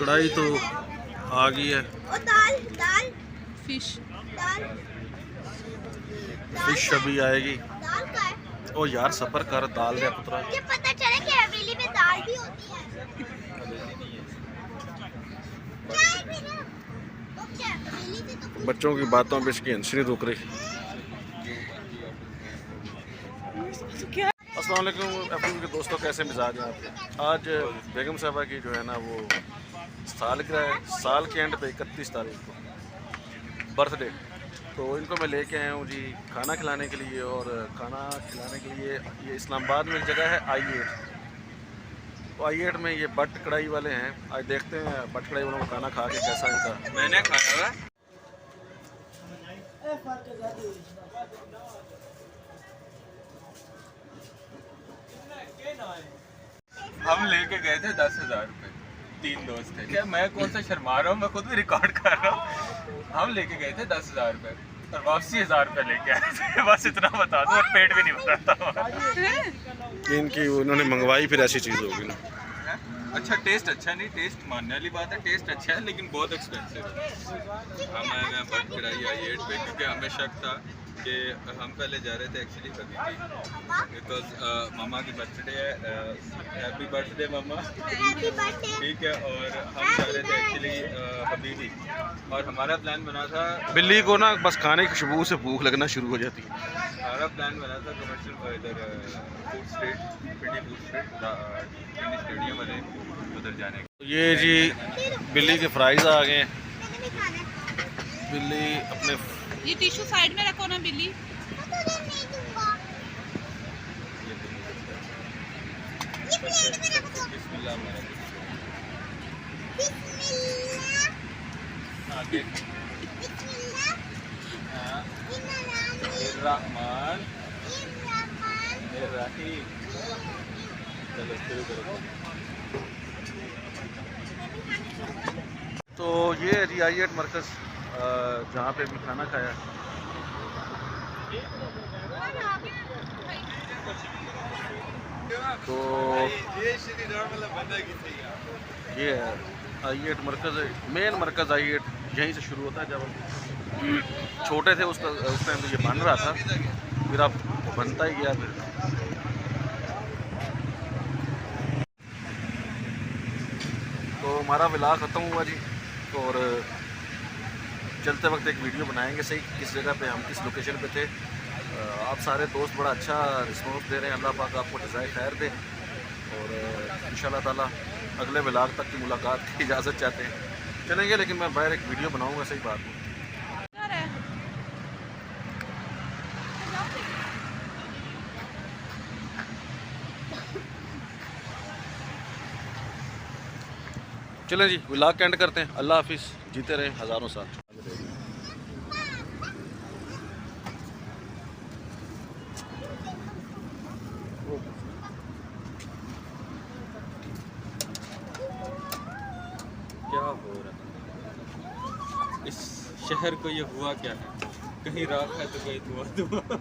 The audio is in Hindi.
कढ़ाई तो आ गई है। दाल दाल फिश फिश अभी आएगी। दाल का है। ओ यार सफर कर दाल दे पुत्रा। मुझे पता चला कि हवेली में दाल भी होती है। क्या है फिर? तो क्या हवेली से तो बच्चों की बातों पे इसकी हंसी नहीं रुक रही। अस्सलाम वालेकुम एफएम के दोस्तों, कैसे मिजाज हैं आपके। आज बेगम साहबा की जो है ना वो साल के एंड पे 31 तारीख को बर्थडे, तो इनको मैं लेके आया हूँ जी खाना खिलाने के लिए। और खाना खिलाने के लिए ये इस्लामाबाद में एक जगह है I8। तो I8 में ये बट कढ़ाई वाले हैं। आज देखते हैं बट कढ़ाई वालों को खाना खा के कैसा इनका। मैंने खाया हुआ। हम लेके गए थे 10,000 रुपये, 3 दोस्त थे। क्या मैं कौन सा शर्मा रहा हूँ, मैं खुद भी रिकॉर्ड कर रहा हूँ। हम लेके गए थे 10,000 रुपये और वापसी 1,000 रुपये लेके आए थे। बस इतना बता दो, और पेट भी नहीं भरा था। इनकी उन्होंने मंगवाई फिर ऐसी चीज़ होगी ना। अच्छा टेस्ट अच्छा नहीं, टेस्ट मानने वाली बात है, टेस्ट अच्छा है लेकिन बहुत एक्सपेंसिव है। हम आए हैं बट कढ़ाई I8 पे क्योंकि हमें शक था कि हम पहले जा रहे थे एक्चुअली कभी भी, बिकॉज मामा की बर्थडे है। हैप्पी बर्थडे मामा, हैप्पी बर्थडे। ठीक है। और हम जा रहे थे एक्चुअली हबीबी, और हमारा प्लान बना था, बिल्ली को ना बस खाने की खुशबू से भूख लगना शुरू हो जाती है। हमारा प्लान बना था कमर्शियल इधर फूड स्ट्रीट, पिंडी फूड स्ट्रीट, पिंडी स्टेडियम वाले उधर जाने का। ये जी बिल्ली के फ्राइज आ गए हैं। मैंने भी खाना है। बिल्ली अपने ये टिश्यू साइड में रखो ना बिल्ली। मैं तुझे नहीं दूंगा। ये प्लेट में रख दो। बिस्मिल्लाह हमारा बिस्मिल्लाह। आगे बिस्मिल्लाह। हाँ, इन्ना नामी रहमान इर्रहमान रहीम। चलो शुरू करो। तो ये है जी I8 मरकज़, जहाँ पे भी खाना खाया। तो ये है I8 मरकज़, मेन मरकज़ I8 यहीं से शुरू होता है। जब हम छोटे थे उस टाइम तो ये बन रहा था, फिर अब बनता ही गया। फिर तो हमारा व्लॉग ख़त्म हुआ जी, और चलते वक्त एक वीडियो बनाएंगे सही किस जगह पे हम, किस लोकेशन पे थे। आप सारे दोस्त बड़ा अच्छा रिस्पॉन्स दे रहे हैं, अल्लाह पाक आपको जज़ाए खैर दे। और इंशाल्लाह ताला अगले व्लॉग तक की मुलाकात की इजाज़त चाहते हैं। चलेंगे, लेकिन मैं बाहर एक वीडियो बनाऊंगा सही बात है। चलें जी, व्लॉग का एंड करते हैं। अल्लाह हाफिज़, जीते रहे हज़ारों साल। क्या हो रहा है इस शहर को, ये हुआ क्या है? कहीं राख है तो कहीं धुआं धुआं।